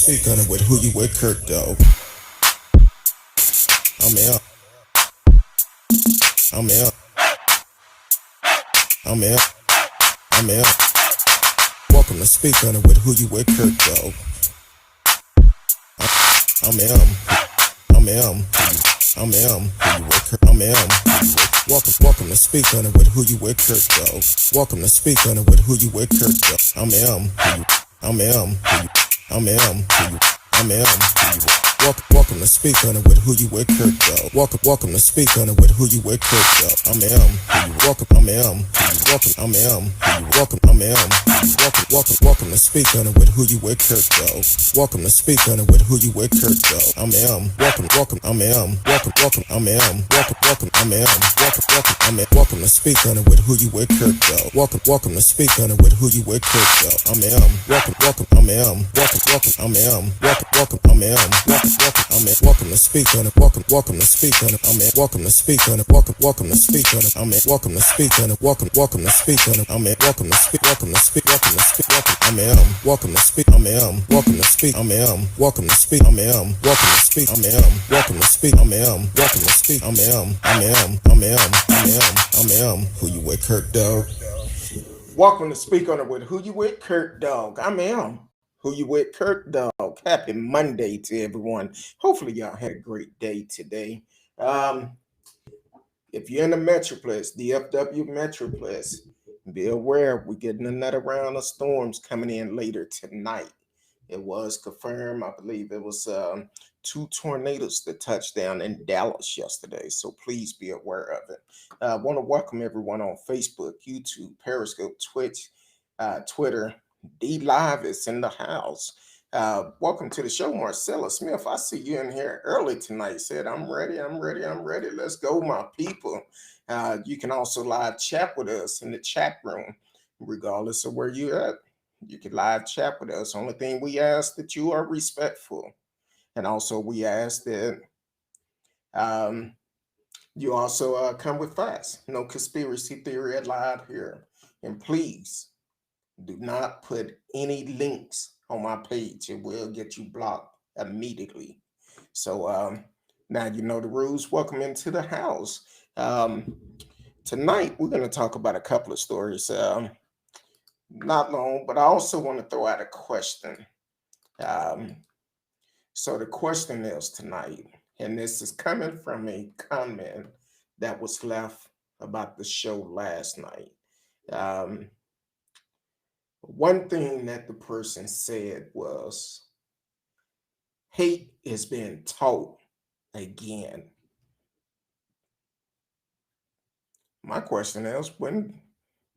speak on it with who you with, Kirk, though. I'm out. I'm out. I'm out. I'm out. Welcome to speak on it with who you with, Kirk, though. I'm out. I'm out. I'm out. Who you with, Kirk? I'm out. Welcome to speak on it with who you with, Kirk, though. Welcome to speak on it with who you with, Kirk, though. I'm out. I'm out. I'm out. I'm out. Welcome to speak on it with who you with, Kirk, though. Welcome to speak on it with who you with, Kirk, though. I'm welcome. I'm welcome. I'm welcome. I'm welcome to speak on it with who you with, Kirk, though. Welcome to speak on it with who you with, Kirk, though. I'm welcome. I'm welcome. I'm welcome. I'm welcome to speak on it with who you with, Kirk, though. Welcome to speak on it with who you with, Kirk, though. I'm welcome. I'm welcome. I'm welcome. I'm welcome to speak on it. Welcome to speak on it. I'm welcome to speak on it. Welcome to speak on it. I'm welcome to speak on it. Welcome to speak on it. I'm welcome to speak. Welcome to speak. I'm welcome to speak. I'm welcome to speak. I'm welcome to speak. I'm welcome to speak. I'm welcome to speak. I'm welcome to speak. I'm who you with, Kirk, dog. Welcome to speak on it with who you with, Kirk, dog. I'm who you with, Kirk, dog. Happy Monday to everyone. Hopefully y'all had a great day today. If you're in the Metroplex, DFW Metroplex, be aware we're getting another round of storms coming in later tonight. It was confirmed, I believe it was 2 tornadoes that touched down in Dallas yesterday, so please be aware of it. I want to welcome everyone on Facebook, YouTube, Periscope, Twitch, Twitter. D Live is in the house. Welcome to the show, Marcella Smith. I see you in here early tonight. Said, I'm ready. Let's go, my people. You can also live chat with us in the chat room, regardless of where you're at. You can live chat with us. Only thing we ask that you are respectful. And also we ask that you also come with facts. No conspiracy theory allowed here. And please do not put any links on my page. It will get you blocked immediately. So now you know the rules. Welcome into the house. Tonight we're going to talk about a couple of stories. Not long, but I also want to throw out a question. So the question is tonight, and this is coming from a comment that was left about the show last night. One thing that the person said was, hate is being taught again. My question is, when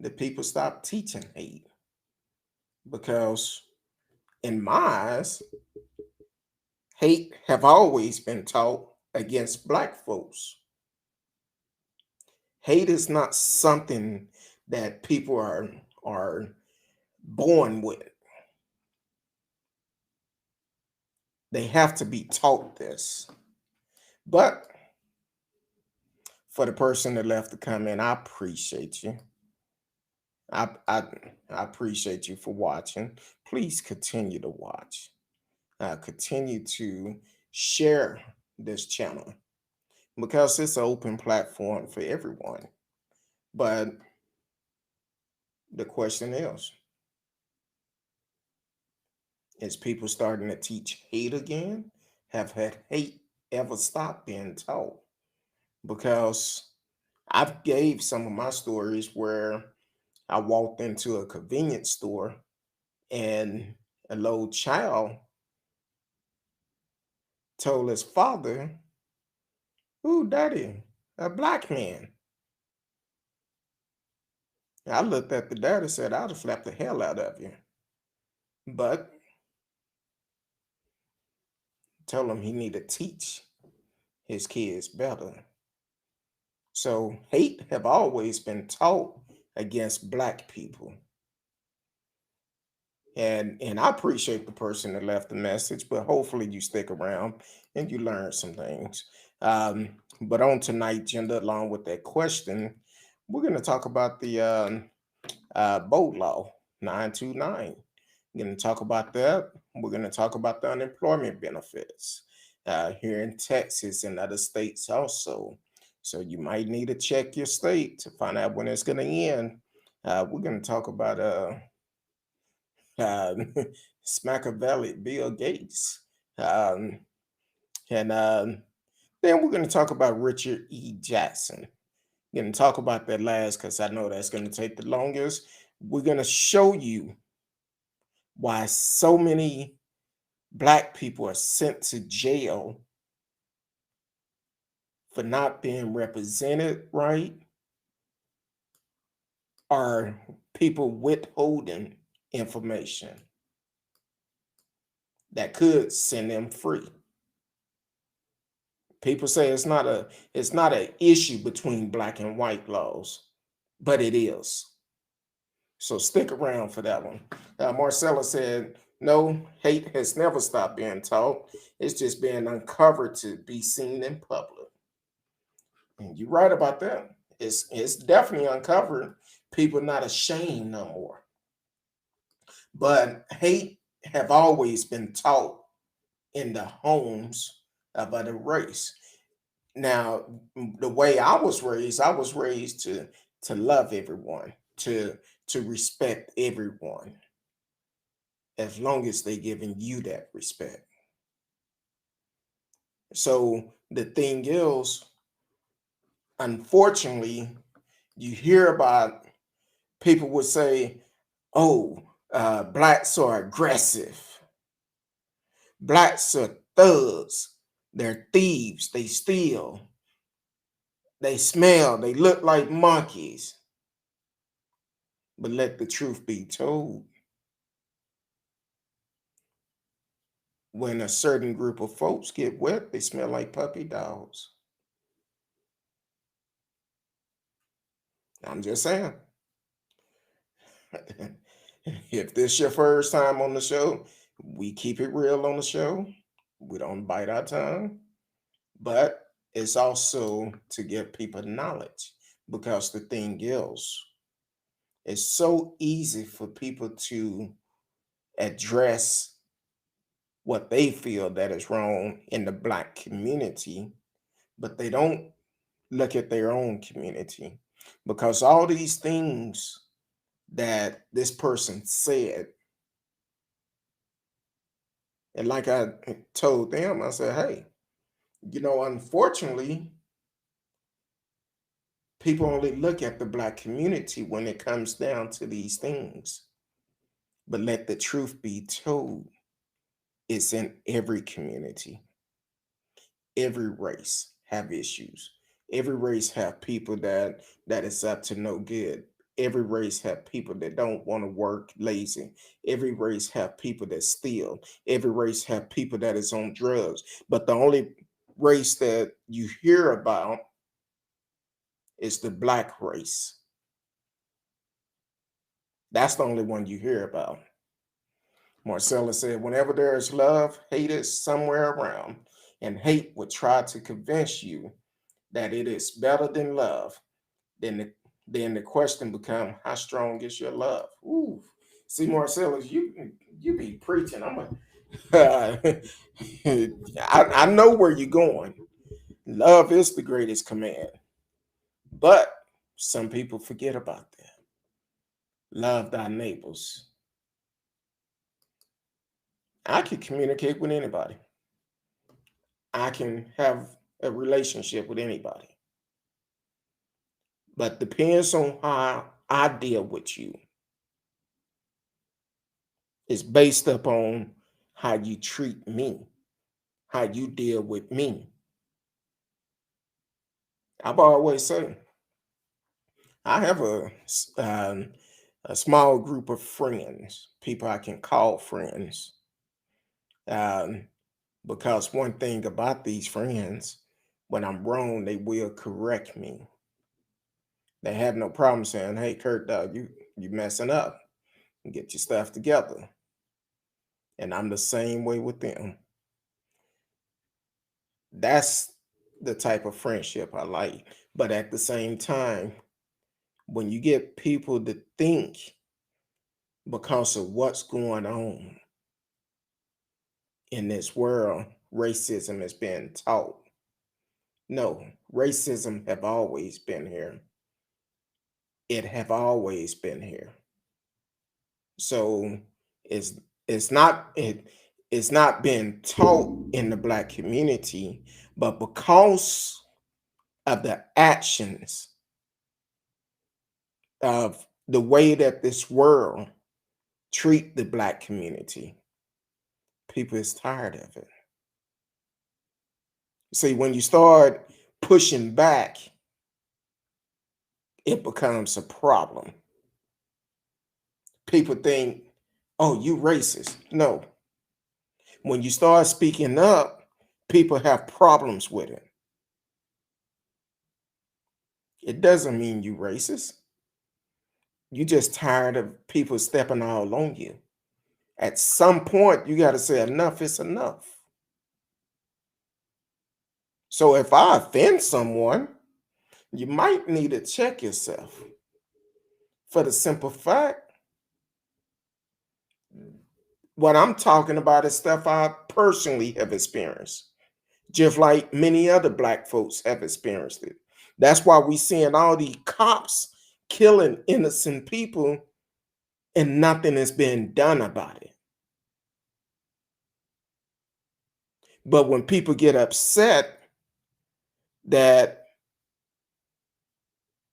did people stop teaching hate? Because in my eyes, hate have always been taught against Black folks. Hate is not something that people are born with. They have to be taught this. But for the person that left the comment, I appreciate you. I appreciate you for watching. Please continue to watch. Continue to share this channel because it's an open platform for everyone. But the question is people starting to teach hate again? Have had hate ever stopped being taught? Because I've gave some of my stories where I walked into a convenience store and a little child told his father, "Ooh, daddy, a Black man." I looked at the dad and said, "I'd have slapped the hell out of you." But told him he needed to teach his kids better. So hate have always been taught against Black people. And I appreciate the person that left the message, but hopefully you stick around and you learn some things. But on tonight's agenda, along with that question, we're going to talk about the boat law 929. We're going to talk about that. We're going to talk about the unemployment benefits here in Texas and other states also. So you might need to check your state to find out when it's going to end. We're going to talk about uh, Machiavelli, Bill Gates. Um, and then we're going to talk about Richard E. Jackson. We're going to talk about that last because I know that's going to take the longest. We're going to show you why so many Black people are sent to jail for not being represented right, or people withholding information that could send them free. People say it's not an issue between black and white laws, but it is. So stick around for that one. Marcella said, no, hate has never stopped being taught. It's just being uncovered to be seen in public. And you're right about that. It's definitely uncovered. People not ashamed no more. But hate have always been taught in the homes of other race. Now, the way I was raised to love everyone, to respect everyone, as long as they giving you that respect. So the thing is, unfortunately, you hear about people would say, "Oh, blacks are aggressive. Blacks are thugs. They're thieves. They steal. They smell. They look like monkeys." But let the truth be told, when a certain group of folks get wet, they smell like puppy dogs. I'm just saying. If this your first time on the show, we keep it real on the show. We don't bite our tongue, but it's also to give people knowledge, because the thing is, it's so easy for people to address what they feel that is wrong in the black community, but they don't look at their own community, because all these things that this person said, and like I told them, I said, hey, unfortunately, people only look at the black community when it comes down to these things. But let the truth be told, it's in every community. Every race have issues. Every race have people that is up to no good. Every race have people that don't want to work, lazy. Every race have people that steal. Every race have people that is on drugs. But the only race that you hear about is the black race. That's the only one you hear about. Marcella said, whenever there is love, hate is somewhere around. And hate would try to convince you that it is better than love. Then the question becomes, how strong is your love? Ooh. See, Marcellus, you be preaching. I know where you're going. Love is the greatest command. But some people forget about that. Love thy neighbors. I can communicate with anybody. I can have a relationship with anybody. But depends on how I deal with you. It's based upon how you treat me, how you deal with me. I've always said I have a small group of friends, people I can call friends. Um, because one thing about these friends, when I'm wrong, they will correct me. They have no problem saying, "Hey, Kurt, dog, you messing up. Get your stuff together." And I'm the same way with them. That's the type of friendship I like. But at the same time, when you get people to think because of what's going on in this world, racism is being taught. No, racism have always been here. It have always been here. So it's it's not it it's not been taught in the black community, but because of the actions of the way that this world treat the black community, people is tired of it. See, when you start pushing back, it becomes a problem. People think, oh, you racist. No. When you start speaking up, people have problems with it. It doesn't mean you racist. You just tired of people stepping all on you. At some point, you got to say enough is enough. So if I offend someone, you might need to check yourself. For the simple fact, what I'm talking about is stuff I personally have experienced, just like many other black folks have experienced it. That's why we seeing all these cops killing innocent people and nothing is being done about it. But when people get upset that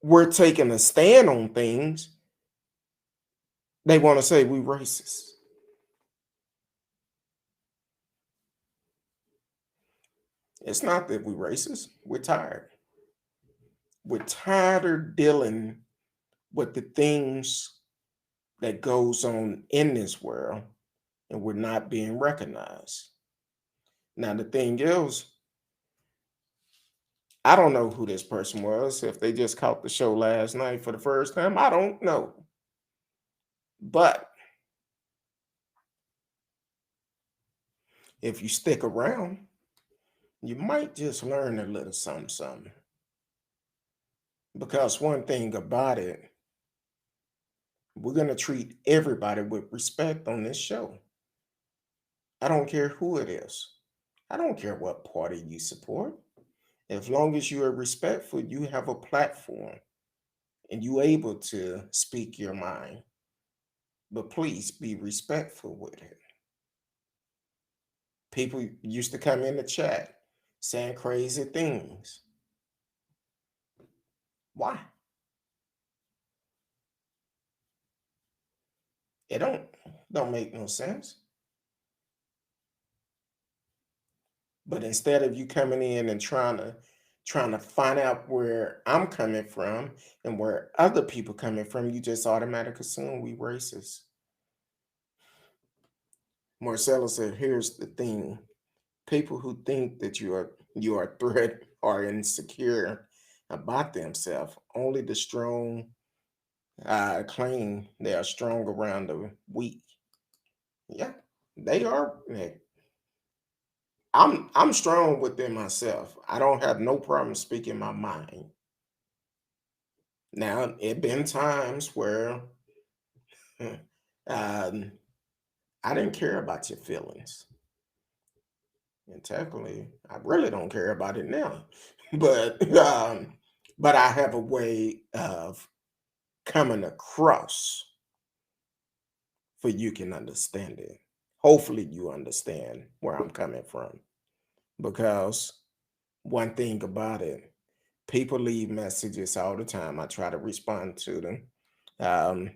we're taking a stand on things, they want to say we racist. It's not that we racist. We're tired. We're tired of dealing with the things that goes on in this world, and we're not being recognized. Now the thing is, I don't know who this person was. If they just caught the show last night for the first time, I don't know. But if you stick around, you might just learn a little something, something. Because one thing about it, we're going to treat everybody with respect on this show. I don't care who it is. I don't care what party you support. As long as you are respectful, you have a platform and you able to speak your mind. But please be respectful with it. People used to come in the chat saying crazy things. Why? It don't make no sense. But instead of you coming in and trying to find out where I'm coming from and where other people coming from, you just automatically assume we racist. Marcella said, here's the thing. People who think that you are a threat or insecure about themselves. Only the strong claim they are strong around the weak. Yeah, they are. I'm strong within myself. I don't have no problem speaking my mind. Now, it been times where um, I didn't care about your feelings. And technically, I really don't care about it now. But but I have a way of coming across for you can understand it. Hopefully you understand where I'm coming from. Because one thing about it, people leave messages all the time. I try to respond to them. Um,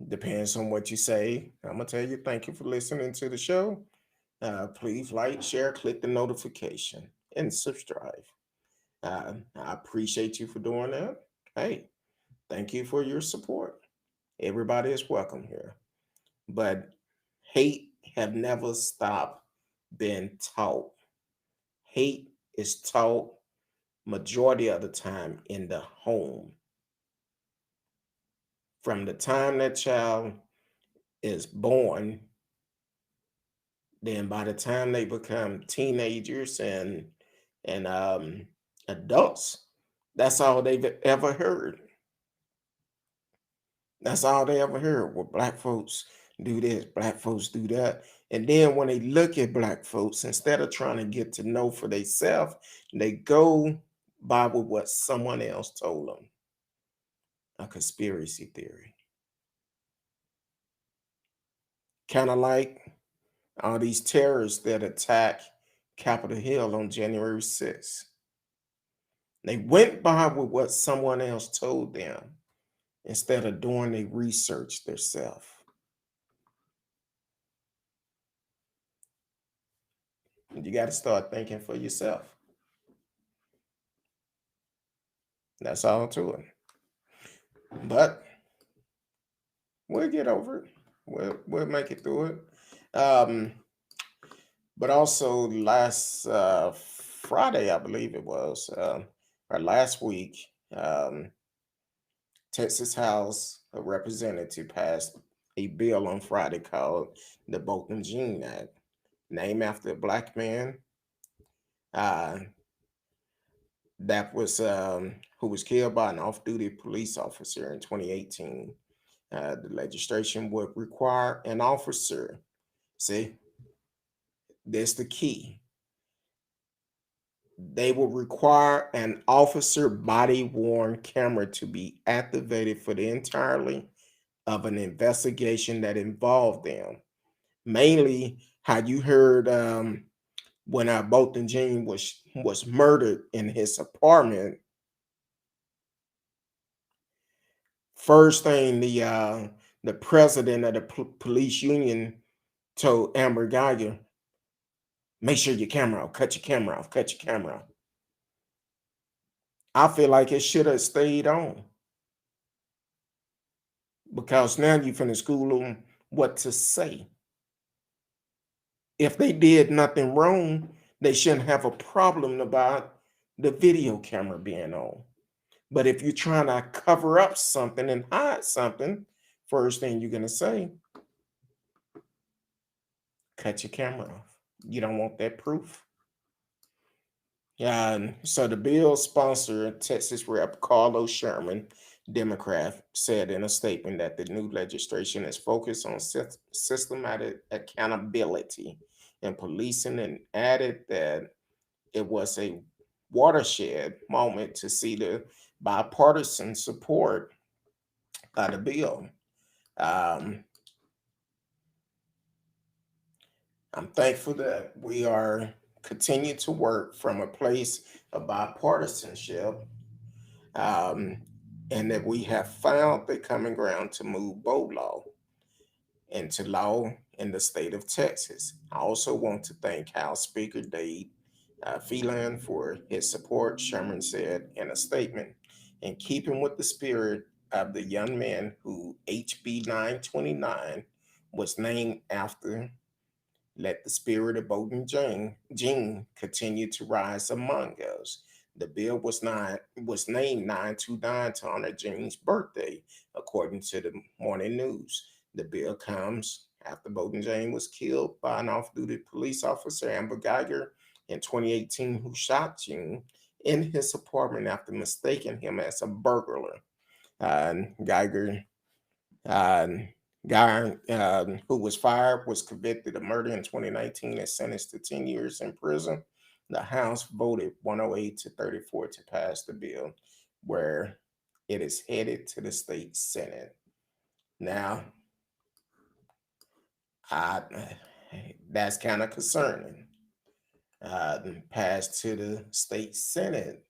Depends on what you say. I'm gonna tell you thank you for listening to the show. Please like, share, click the notification, and subscribe. I appreciate you for doing that. Hey, thank you for your support. Everybody is welcome here. But hate have never stopped being taught. Hate is taught majority of the time in the home. From the time that child is born, then by the time they become teenagers and adults, that's all they've ever heard. That's all they ever heard. Well, black folks do this, black folks do that. And then when they look at black folks, instead of trying to get to know for themselves, they go by with what someone else told them. A conspiracy theory. Kind of like all these terrorists that attack Capitol Hill on January 6th. They went by with what someone else told them instead of doing their research themselves. You got to start thinking for yourself. That's all to it. But we'll get over it. We'll make it through it. But also last Friday, I believe it was, or last week, Texas House of Representatives passed a bill on Friday called the Botham Jean Act, named after a black man uh, that was who was killed by an off-duty police officer in 2018. The legislation would require an officer. See, that's the key. They will require an officer body worn camera to be activated for the entirely of an investigation that involved them. Mainly, how you heard when Botham Jean was murdered in his apartment. First thing the president of the police union told Amber Geiger, make sure your camera off, cut your camera off, cut your camera off. I feel like it should have stayed on because now you finna school them what to say. If they did nothing wrong, they shouldn't have a problem about the video camera being on. But if you're trying to cover up something and hide something, first thing you're gonna say, cut your camera off. You don't want that proof. So the bill sponsor, Texas Rep. Carlos Sherman, Democrat, said in a statement that the new legislation is focused on systematic accountability and policing, and added that it was a watershed moment to see the bipartisan support of the bill. Um, I'm thankful that we are continue to work from a place of bipartisanship, um, and that we have found the common ground to move boat law into law in the state of Texas. I also want to thank House Speaker Dave Phelan for his support, Sherman said in a statement. In keeping with the spirit of the young man who HB 929 was named after, let the spirit of Botham Jean continue to rise among us. The bill was named 929 to honor Jean's birthday, according to the morning news. The bill comes after Botham Jean was killed by an off-duty police officer, Amber Geiger, in 2018, who shot Jean in his apartment after mistaking him as a burglar. Geiger uh, guy who was fired was convicted of murder in 2019 and sentenced to 10 years in prison. The House voted 108 to 34 to pass the bill, where it is headed to the state Senate. Now, I, that's kind of concerning. Passed to the state Senate.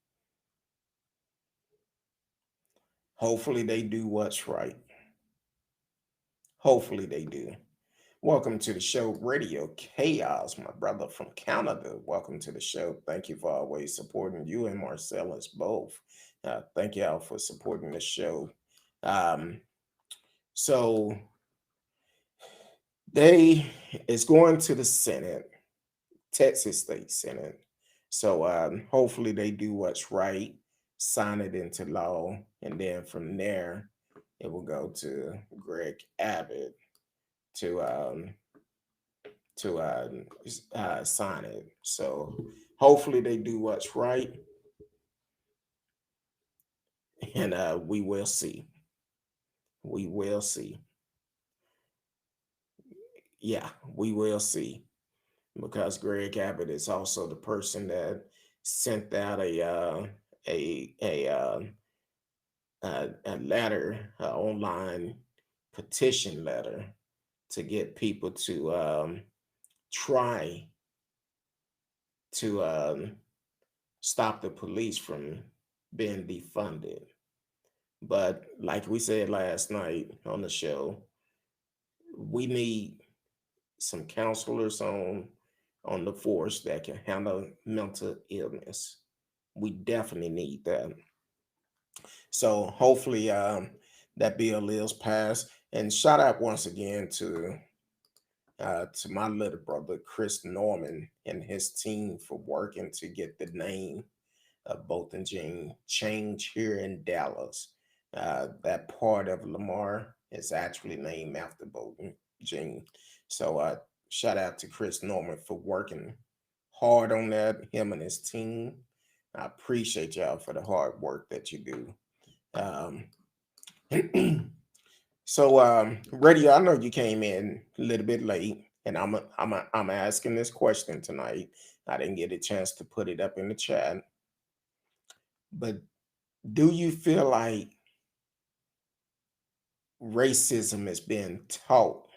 Hopefully, they do what's right. Hopefully, they do. Welcome to the show, Radio Chaos, my brother from Canada. Welcome to the show. Thank you for always supporting you and Marcellus both. Thank y'all for supporting the show. So they is going to the Senate, Texas State Senate. So hopefully they do what's right, sign it into law, and then from there it will go to Greg Abbott to sign it. So hopefully they do what's right, and we will see. We will see. Yeah, we will see. Because Greg Abbott is also the person that sent out a letter, online petition letter to get people to try to stop the police from being defunded. But like we said last night on the show, we need some counselors on the force that can handle mental illness. We definitely need that. So hopefully that bill is passed. And shout out once again to my little brother Chris Norman and his team for working to get the name of Botham Jean changed here in Dallas. That part of Lamar is actually named after Botham Jean. So shout out to Chris Norman for working hard on that, him and his team. I appreciate y'all for the hard work that you do. Um, so, Radio, I know you came in a little bit late, and I'm asking this question tonight. I didn't get a chance to put it up in the chat, but do you feel like racism is being taught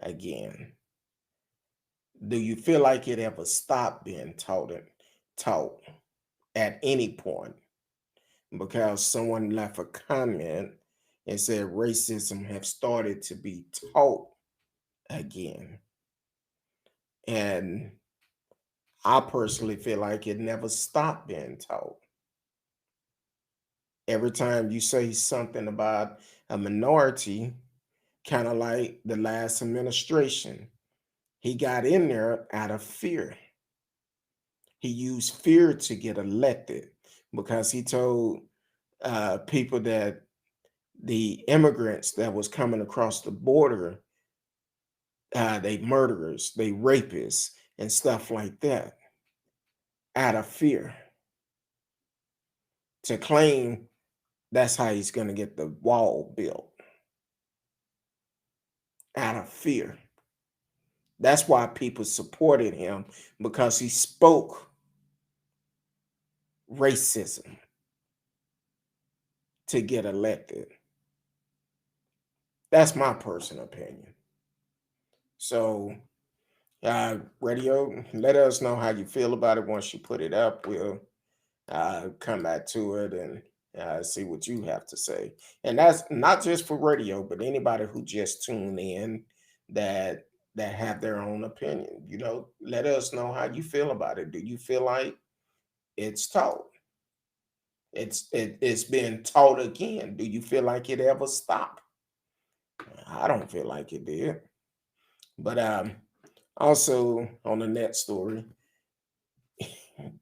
again? Do you feel like it ever stopped being taught at any point? Because someone left a comment and said racism have started to be taught again. And I personally feel like it never stopped being taught. Every time you say something about a minority, kind of like the last administration, he got in there out of fear. He used fear to get elected because he told people that the immigrants that was coming across the border, they murderers, they rapists, and stuff like that, out of fear, to claim that's how he's going to get the wall built, out of fear. That's why people supported him, because he spoke racism to get elected. That's my personal opinion. So, Radio, let us know how you feel about it once you put it up. We'll come back to it and see what you have to say. And that's not just for Radio, but anybody who just tuned in that have their own opinion. Let us know how you feel about it. Do you feel like it's taught? It's been taught again. Do you feel like it ever stopped? I don't feel like it did. But also on the next story,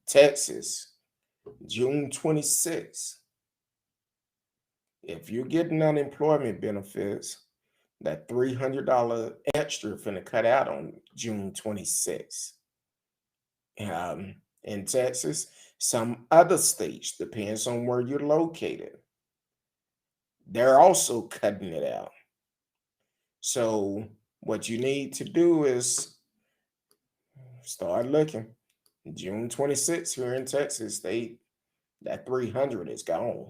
Texas, June 26th. If you're getting unemployment benefits, that $300 extra finna cut out on June 26th. In Texas, some other states, depends on where you're located, they're also cutting it out. So what you need to do is start looking. June 26th here in Texas, that 300 is gone.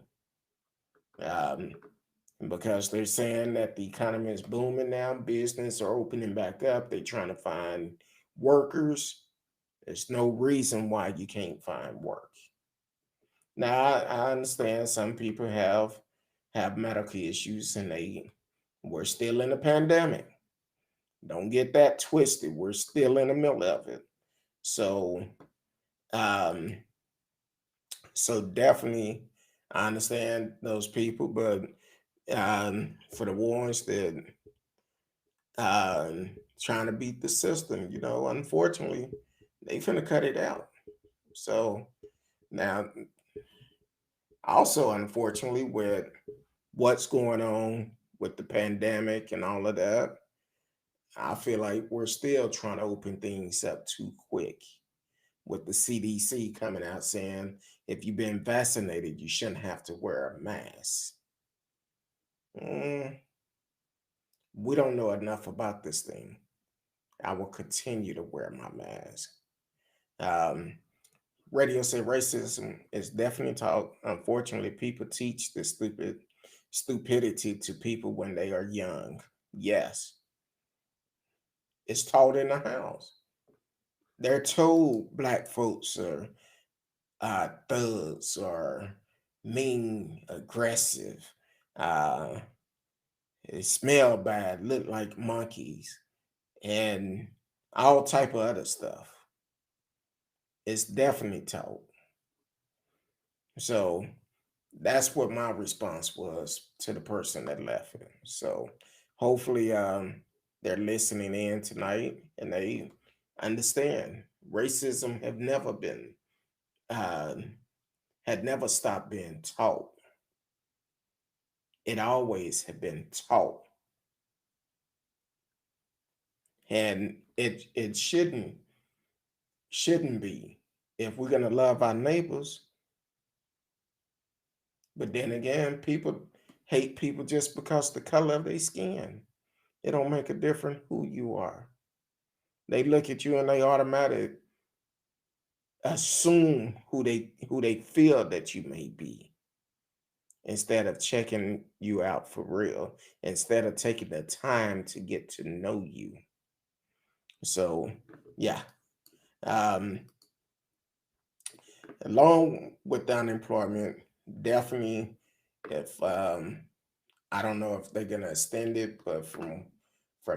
Because they're saying that the economy is booming now, business are opening back up, they're trying to find workers. There's no reason why you can't find work. Now, I understand some people have medical issues, and we're still in a pandemic. Don't get that twisted. We're still in the middle of it. So, um, so definitely, I understand those people, but for the ones that trying to beat the system, unfortunately, they finna cut it out. So now, also unfortunately, with what's going on with the pandemic and all of that, I feel like we're still trying to open things up too quick, with the CDC coming out saying if you've been vaccinated, you shouldn't have to wear a mask. Mm, we don't know enough about this thing. I will continue to wear my mask. Um, Radio said racism is definitely taught. Unfortunately, people teach this stupidity to people when they are young. Yes, it's taught in the house. They're told black folks are thugs or mean, aggressive. Uh, they smell bad, look like monkeys, and all type of other stuff. It's definitely taught. So that's what my response was to the person that left it. So hopefully they're listening in tonight and they understand racism have never been uh, had never stopped being taught. It always had been taught, and it shouldn't be. If we're gonna love our neighbors, but then again, people hate people just because the color of their skin. It don't make a difference who you are. They look at you and they automatically assume who they feel that you may be instead of checking you out for real, instead of taking the time to get to know you. So yeah. Um, Along with the unemployment, definitely if I don't know if they're gonna extend it, but from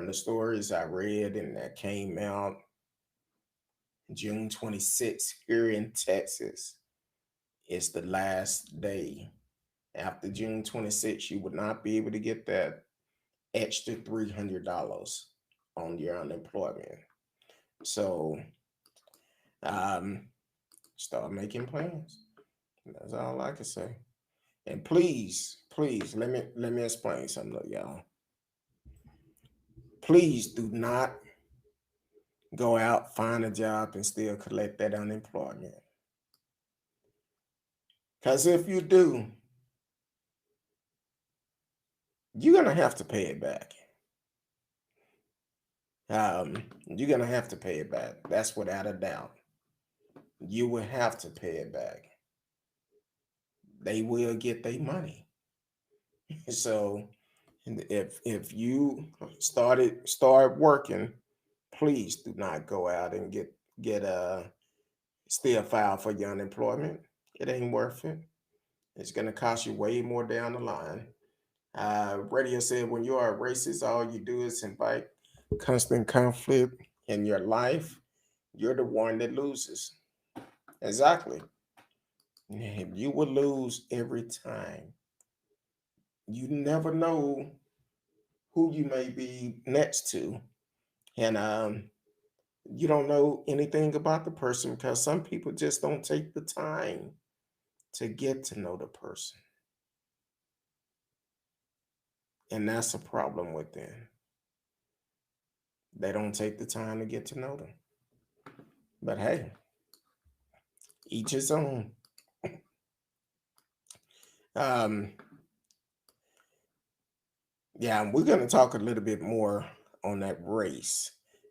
the stories I read and that came out June 26th here in Texas is the last day. After June 26th, you would not be able to get that extra $300 on your unemployment. So um, start making plans. That's all I can say. And please let me explain something to y'all. Please do not go out, find a job, and still collect that unemployment. Because if you do, you're gonna have to pay it back. You're gonna have to pay it back. That's without a doubt. You will have to pay it back. They will get their money. So if you start working, please do not go out and get still file for your unemployment. It ain't worth it. It's gonna cost you way more down the line. Radio said when you are a racist, all you do is invite constant conflict in your life. You're the one that loses. Exactly. You will lose every time. You never know who you may be next to. And you don't know anything about the person because some people just don't take the time to get to know the person. And that's a problem with them. They don't take the time to get to know them. But hey, each his own. Um, yeah, we're going to talk a little bit more on that race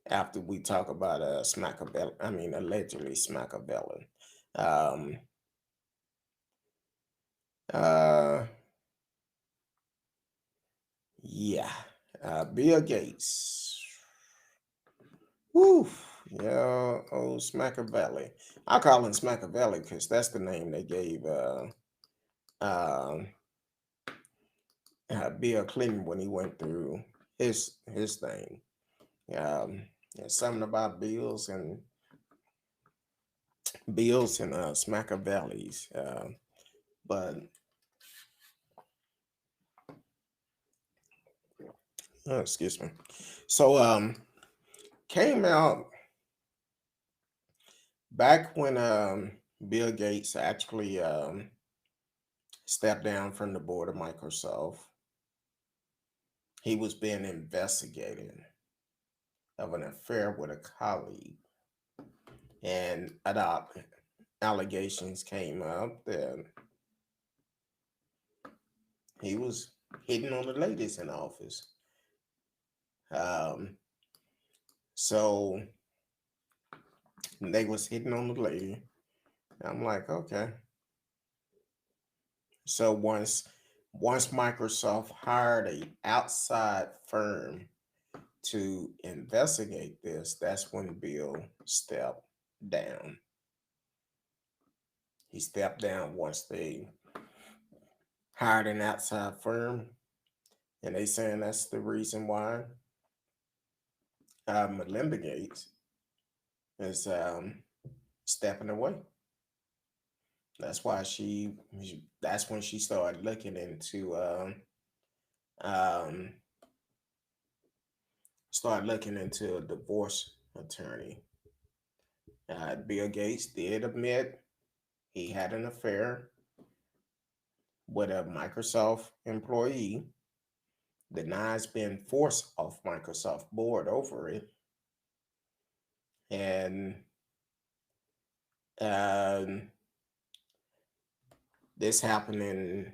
after we talk about allegedly Smackabella. Um, uh, yeah, Bill Gates. Woo, yeah, old Smackavelli. I call him Smackavelli because that's the name they gave uh, Bill Clinton when he went through his thing. There's something about Bills and Smackavellis. But excuse me. So came out back when Bill Gates actually stepped down from the board of Microsoft. He was being investigated of an affair with a colleague, and allegations came up that he was hitting on the ladies in the office. Um, so they was hitting on the lady. I'm like, okay. So once Microsoft hired a outside firm to investigate this, that's when Bill stepped down. He stepped down once they hired an outside firm, and they saying that's the reason why Melinda Gates is stepping away. That's why That's when she started looking into um, a divorce attorney. Bill Gates did admit he had an affair with a Microsoft employee, denies being forced off Microsoft board over it, and um, this happened in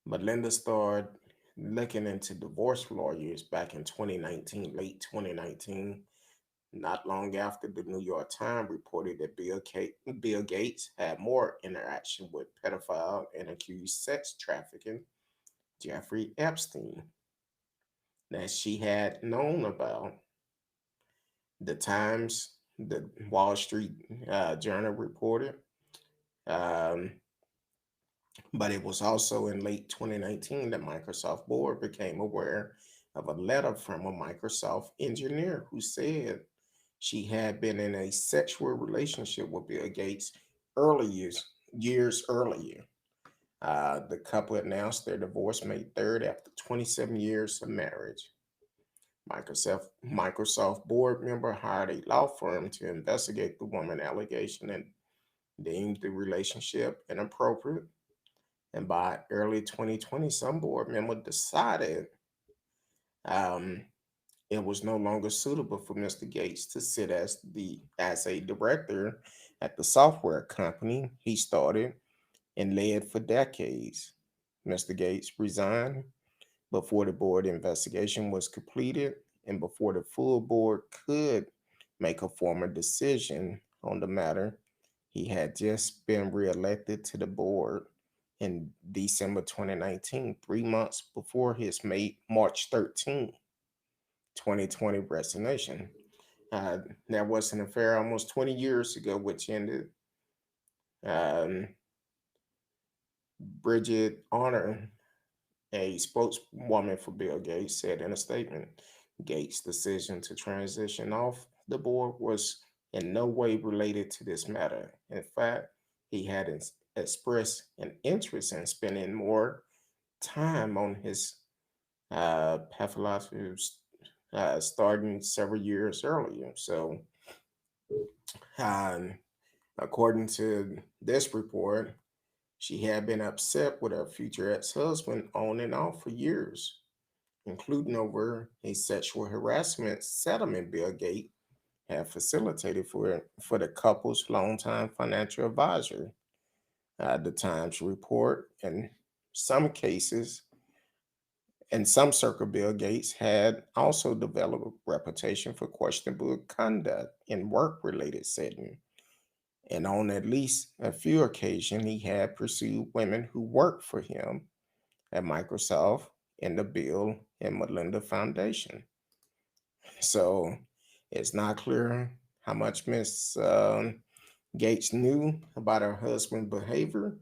Melinda started looking into divorce lawyers back in 2019, late 2019, not long after the New York Times reported that Bill Gates had more interaction with pedophile and accused sex trafficking Jeffrey Epstein that she had known about. The Times, the Wall Street Journal reported, um, but it was also in late 2019 that Microsoft board became aware of a letter from a Microsoft engineer who said she had been in a sexual relationship with Bill Gates years earlier. The couple announced their divorce May 3rd after 27 years of marriage. Microsoft board member hired a law firm to investigate the woman allegation and deemed the relationship inappropriate. And by early 2020, some board member decided um, it was no longer suitable for Mr. Gates to sit as a director at the software company he started and led for decades. Mr. Gates resigned before the board investigation was completed and before the full board could make a formal decision on the matter. He had just been reelected to the board in December 2019, 3 months before his March 13th, 2020 resignation. Uh, there was an affair almost 20 years ago, which ended. Um, Bridget Honor, a spokeswoman for Bill Gates, said in a statement Gates' decision to transition off the board was in no way related to this matter. In fact, he had expressed an interest in spending more time on his pathology starting several years earlier. So, um, according to this report, she had been upset with her future ex husband on and off for years, including over a sexual harassment settlement Bill Gates had facilitated for the couple's longtime financial advisor. The Times report some cases, in some circle, Bill Gates had also developed a reputation for questionable conduct in work-related settings. And on at least a few occasions, he had pursued women who worked for him at Microsoft and the Bill and Melinda Foundation. So it's not clear how much Miss Gates knew about her husband's behavior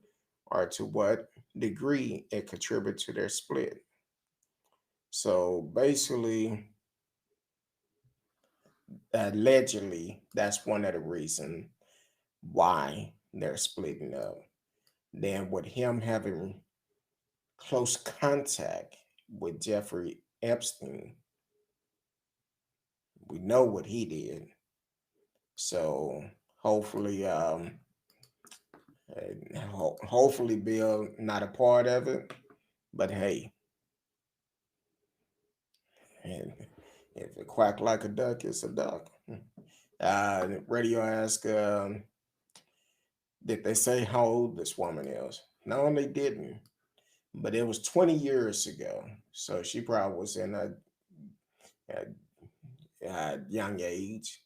or to what degree it contributed to their split. So basically, allegedly, that's one of the reasons why they're splitting up. Then with him having close contact with Jeffrey Epstein, we know what he did. So hopefully, hopefully Bill not a part of it. But hey, and if it quack like a duck, it's a duck. Radio asked, did they say how old this woman is? No, they didn't. but it was 20 years ago. So she probably was in a young age,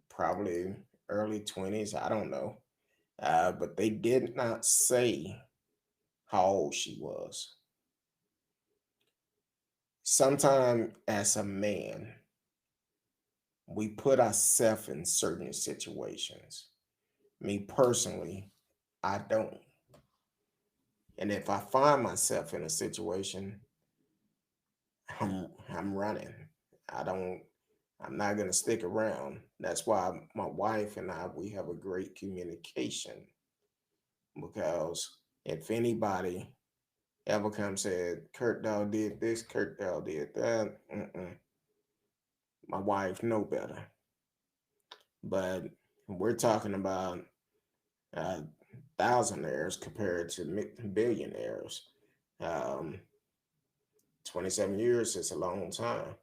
probably early 20s. I don't know. But they did not say how old she was. Sometime as a man, we put ourselves in certain situations. Me personally, I don't. And if I find myself in a situation, I'm running. I don't. I'm not gonna stick around. That's why my wife and I we have a great communication because if anybody ever comes said Kurt Dog did this, Kurt Dog did that, my wife know better. But we're talking about uh, thousandaires compared to billionaires. Um, 27 years is a long time.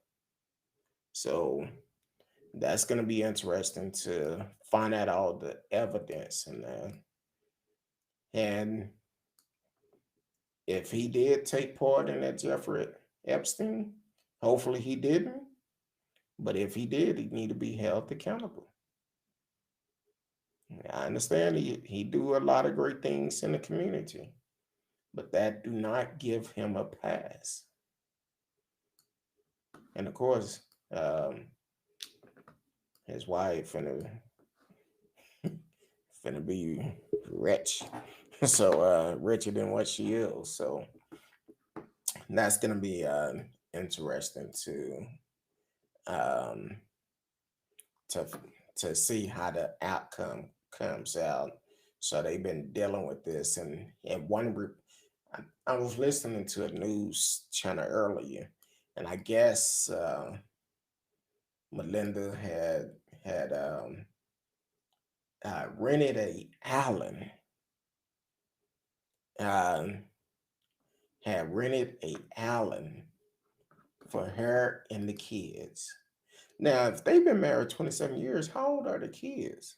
So that's going to be interesting to find out all the evidence and if he did take part in that Jeffrey Epstein, hopefully he didn't. But if he did, he need to be held accountable. I understand he do a lot of great things in the community, but that do not give him a pass. And of course, um, his wife finna be rich, so richer than what she is. So that's gonna be interesting um, to to see how the outcome comes out. So they've been dealing with this, and I was listening to a news channel earlier, and I guess Melinda had rented a island, um, had rented a island for her and the kids. Now, if they've been married 27 years, how old are the kids?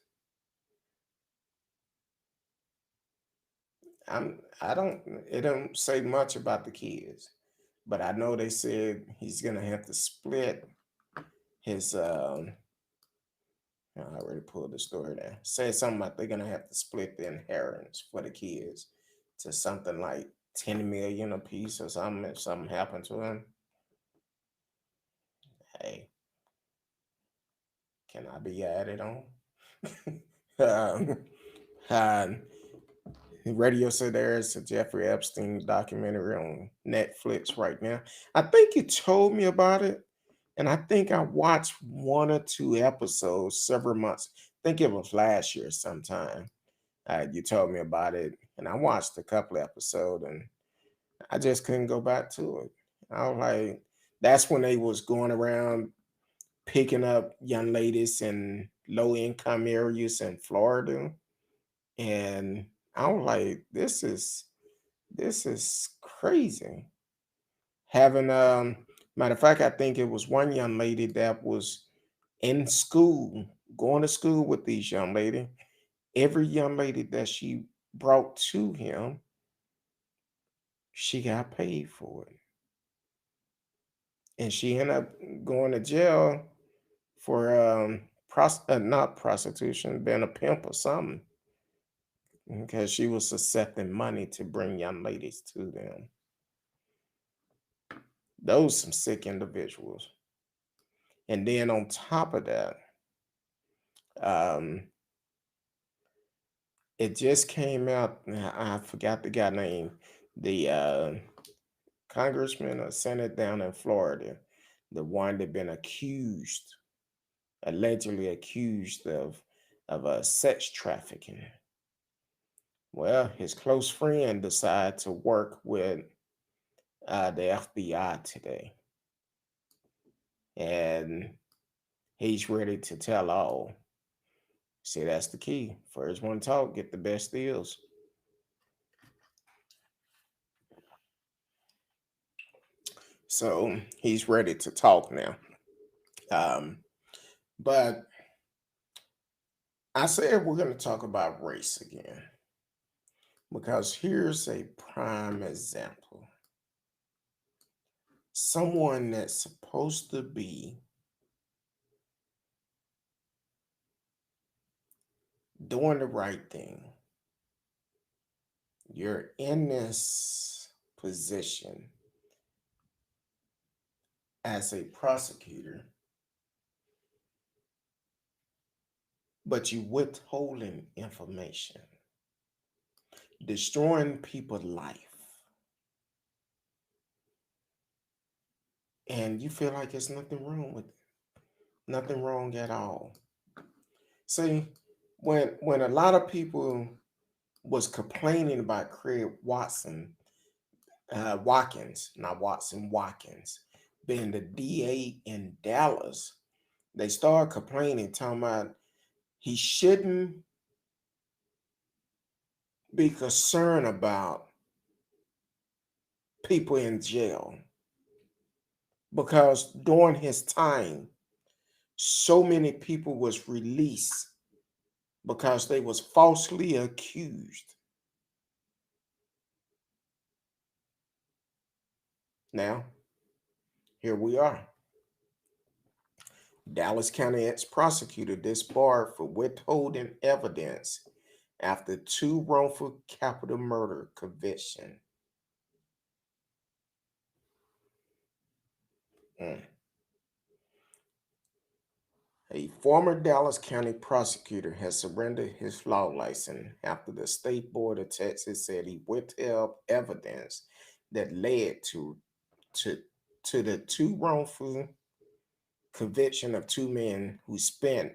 I don't it don't say much about the kids, but I know they said he's gonna have to split his I already pulled the story there. Said something like they're gonna have to split the inheritance for the kids to something like 10 million a piece or something if something happened to him. Hey, can I be added on? um, uh, Radio said there's a Jeffrey Epstein documentary on Netflix right now. I think you told me about it, and I think I watched one or two episodes several months. I think it was last year sometime. You told me about it, and I watched a couple episodes, and I just couldn't go back to it. I was like, that's when they was going around picking up young ladies in low income areas in Florida, and I was like, this is crazy. Having matter of fact, I think it was one young lady that was in school, going to school with these young lady. Every young lady that she brought to him, she got paid for it. And she ended up going to jail for not prostitution, being a pimp or something, because she was accepting money to bring young ladies to them. Those some sick individuals. And then on top of that, um, it just came out. I forgot the guy name. The congressman or senate down in Florida, the one that been accused, allegedly accused of sex trafficking. Well, his close friend decided to work with the FBI today, and he's ready to tell all. See, that's the key. First one talk, get the best deals. So he's ready to talk now. Um, but I said we're going to talk about race again. Because here's a prime example. Someone that's supposed to be doing the right thing. You're in this position as a prosecutor, but you withholding information, destroying people's life, and you feel like there's nothing wrong with it, nothing wrong at all. See, when a lot of people was complaining about Craig Watkins, not Watson, Watkins, being the DA in Dallas, they started complaining, talking about he shouldn't be concerned about people in jail because during his time, so many people was released because they was falsely accused. Now, here we are. Dallas County ex-prosecutor disbarred for withholding evidence after 2 wrongful capital murder conviction. Mm. A former Dallas County prosecutor has surrendered his law license after the State Board of Texas said he withheld evidence that led to, to the 2 wrongful conviction of 2 men who spent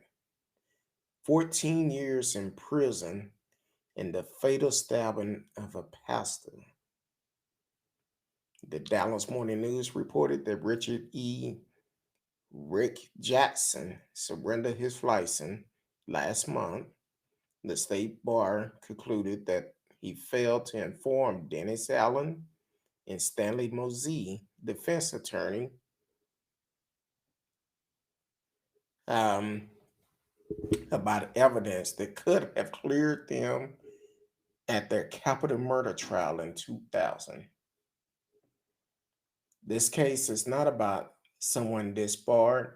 14 years in prison in the fatal stabbing of a pastor. The Dallas Morning News reported that Rick Jackson surrendered his license last month. The state bar concluded that he failed to inform Dennis Allen and Stanley Mosey, defense attorney, um, about evidence that could have cleared them at their capital murder trial in 2000. This case is not about someone disbarred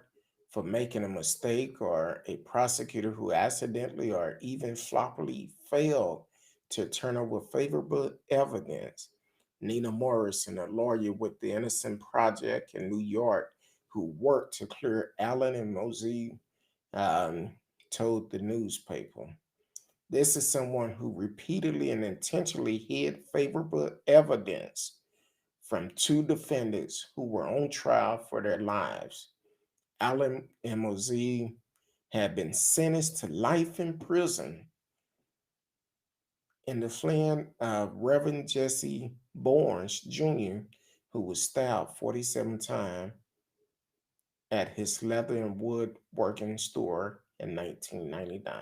for making a mistake or a prosecutor who accidentally or even sloppily failed to turn over favorable evidence. Nina Morrison, a lawyer with the Innocent Project in New York, who worked to clear Allen and Mosey, um, told the newspaper. This is someone who repeatedly and intentionally hid favorable evidence from 2 defendants who were on trial for their lives. Allen and Mosey had been sentenced to life in prison in the flaying of Reverend Jesse Barnes Jr., who was stabbed 47 times at his leather and woodworking store in 1999.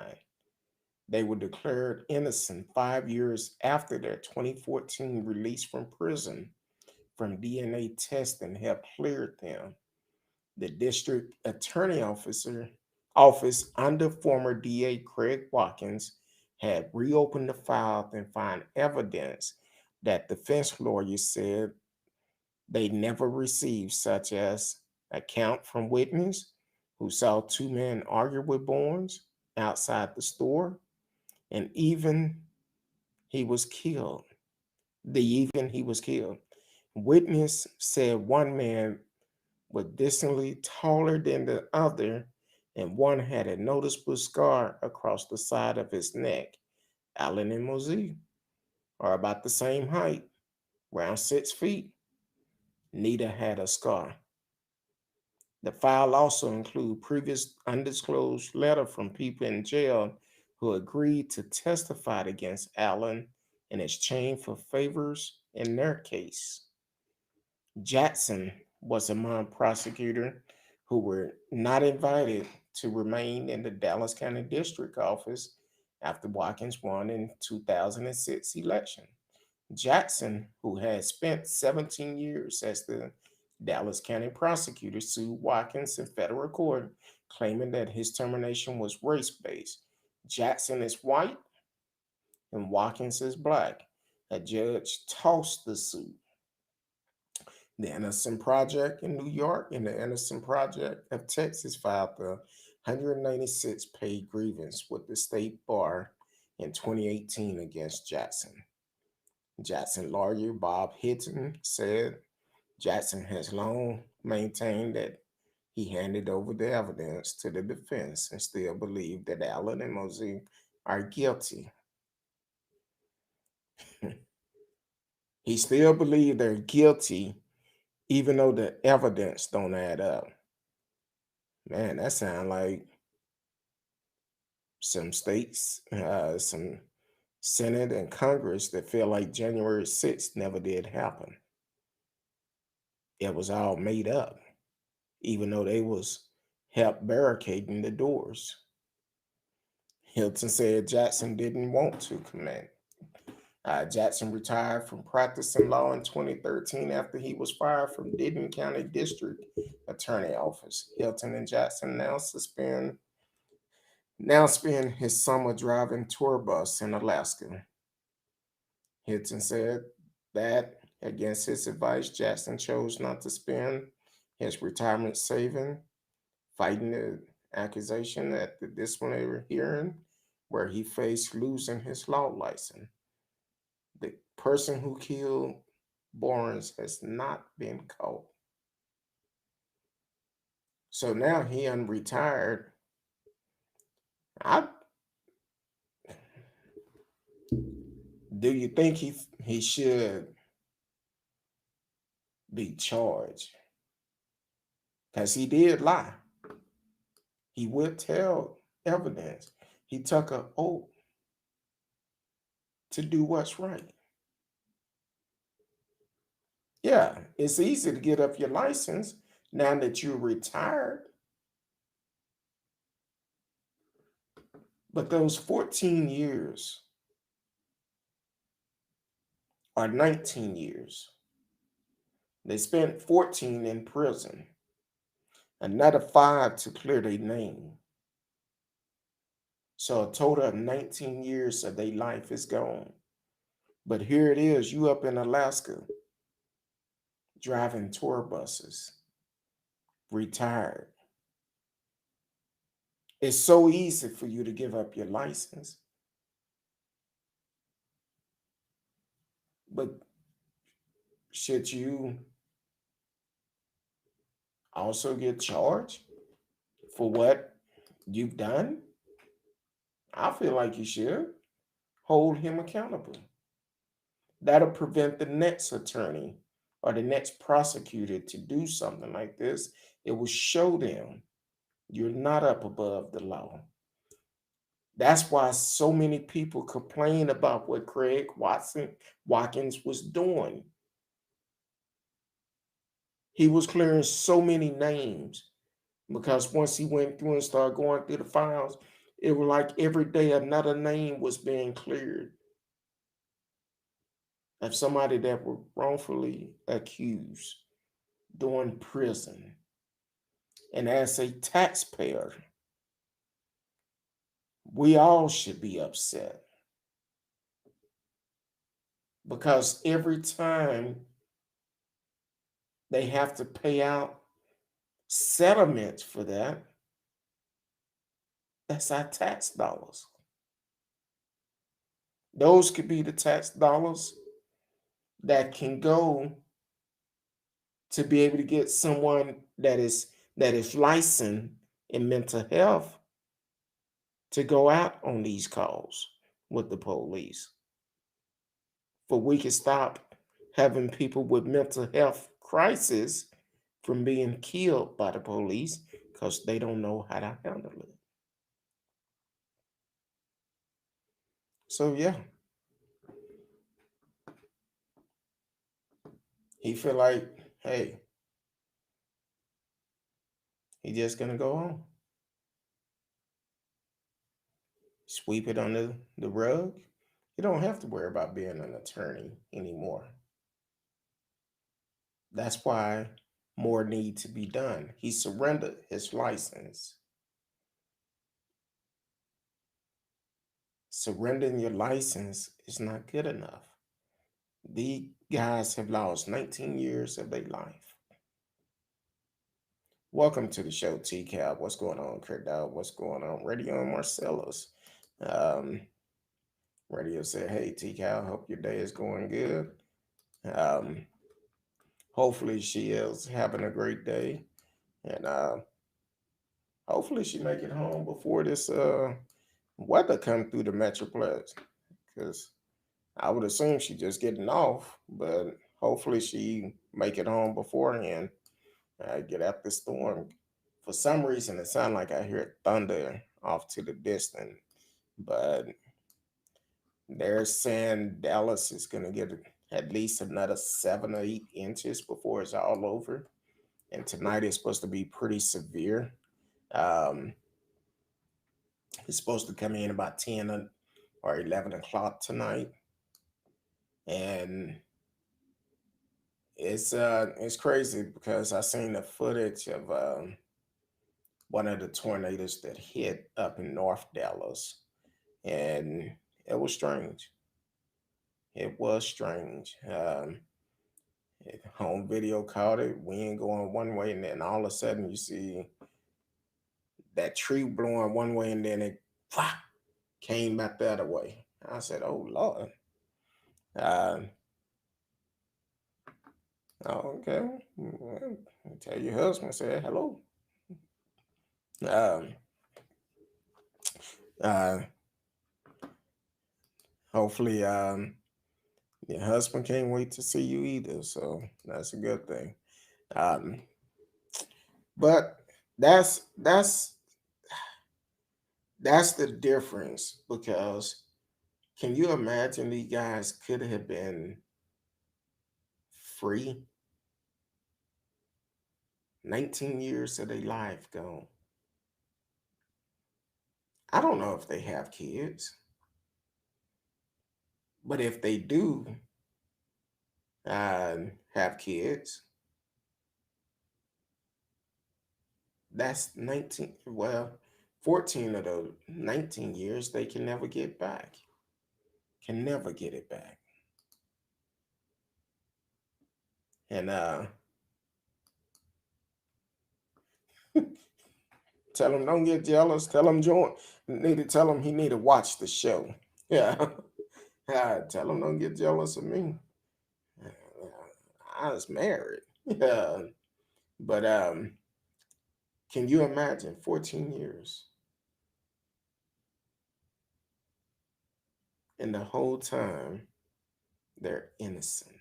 They were declared innocent 5 years after their 2014 release from prison from DNA testing have cleared them. The district attorney office under former DA Craig Watkins had reopened the file and found evidence that defense lawyers said they never received, such as account from witness who saw 2 men argue with Barnes outside the store, and even he was killed. Even he was killed. Witness said one man was distantly taller than the other, and one had a noticeable scar across the side of his neck. Allen and Mosey are about the same height, around 6 feet. Neither had a scar. The file also includes previous undisclosed letter from people in jail who agreed to testify against Allen in exchange for favors in their case. Jackson was among prosecutors who were not invited to remain in the Dallas County District Office after Watkins won in 2006 election. Jackson, who had spent 17 years as the Dallas County prosecutor, sued Watkins in federal court, claiming that his termination was race-based. Jackson is white and Watkins is black. A judge tossed the suit. The Innocent Project in New York and the Innocent Project of Texas filed the 196-page grievance with the state bar in 2018 against Jackson. Jackson lawyer Bob Hitton said Jackson has long maintained that he handed over the evidence to the defense and still believed that Allen and Mosey are guilty. He still believed they're guilty even though the evidence don't add up. Man, that sounds like some states, some Senate and Congress that feel like January 6th never did happen. It was all made up, even though they was help barricading the doors. Hilton said Jackson didn't want to commit. Jackson retired from practicing law in 2013 after he was fired from Denton County District Attorney Office. Hilton and Jackson now spend his summer driving tour bus in Alaska. Hilton said that against his advice, Jackson chose not to spend his retirement saving fighting the accusation at the disciplinary hearing where he faced losing his law license. The person who killed Barnes has not been caught. So now he unretired. I do you think he should be charged? Because he did lie. He withheld evidence. He took an oath to do what's right. Yeah, it's easy to get up your license now that you're retired. But those 14 years or 19 years, they spent 14 in prison, another 5 to clear their name. So a total of 19 years of their life is gone. But here it is, you up in Alaska, driving tour buses, retired. It's so easy for you to give up your license. But should you also get charged for what you've done? I feel like you should hold him accountable. That'll prevent the next attorney or the next prosecutor to do something like this. It will show them you're not up above the law. That's why so many people complain about what Craig Watkins was doing. He was clearing so many names because once he went through and started going through the files, it was like every day another name was being cleared of somebody that were wrongfully accused during prison. And as a taxpayer, we all should be upset because every time they have to pay out settlements for that, that's our tax dollars. Those could be the tax dollars that can go to be able to get someone that is licensed in mental health to go out on these calls with the police. For we can stop having people with mental health crisis from being killed by the police because they don't know how to handle it. So yeah, he feel like, hey, he just gonna go on, sweep it under the rug. You don't have to worry about being an attorney anymore. That's why more need to be done. He surrendered his license. Surrendering your license is not good enough. The guys have lost 19 years of their life. Welcome to the show, T Cab. What's going on, Kurt Dog? What's going on? Radio Marcellus. Um, Radio said, hey, T Cab, hope your day is going good. Um, Hopefully she is having a great day. And hopefully she make it home before this weather come through the Metroplex. Because I would assume she just getting off, but hopefully she make it home beforehand. Get out the storm. For some reason, it sounds like I hear thunder off to the distance, but they're saying Dallas is going to get at least another 7 or 8 inches before it's all over. And tonight is supposed to be pretty severe. Um, it's supposed to come in about 10 or 11 o'clock tonight. And it's crazy because I seen the footage of one of the tornadoes that hit up in North Dallas, and it was strange. It was strange. Home video caught it. Wind going one way, and then all of a sudden you see that tree blowing one way, and then it came back the other way. I said, "Oh Lord." Uh, okay. Well, tell your husband, say hello. Um, uh, Hopefully, your husband can't wait to see you either, so that's a good thing. Um, but that's that's the difference because can you imagine these guys could have been free 19 years of their life gone? I don't know if they have kids, but if they do have kids, that's 19, well, 14 of those 19 years they can never get back. Can never get it back. And tell him don't get jealous. Tell him join. Need to tell him he need to watch the show. Yeah. Tell him don't get jealous of me. I was married. Yeah. But can you imagine 14 years and the whole time they're innocent?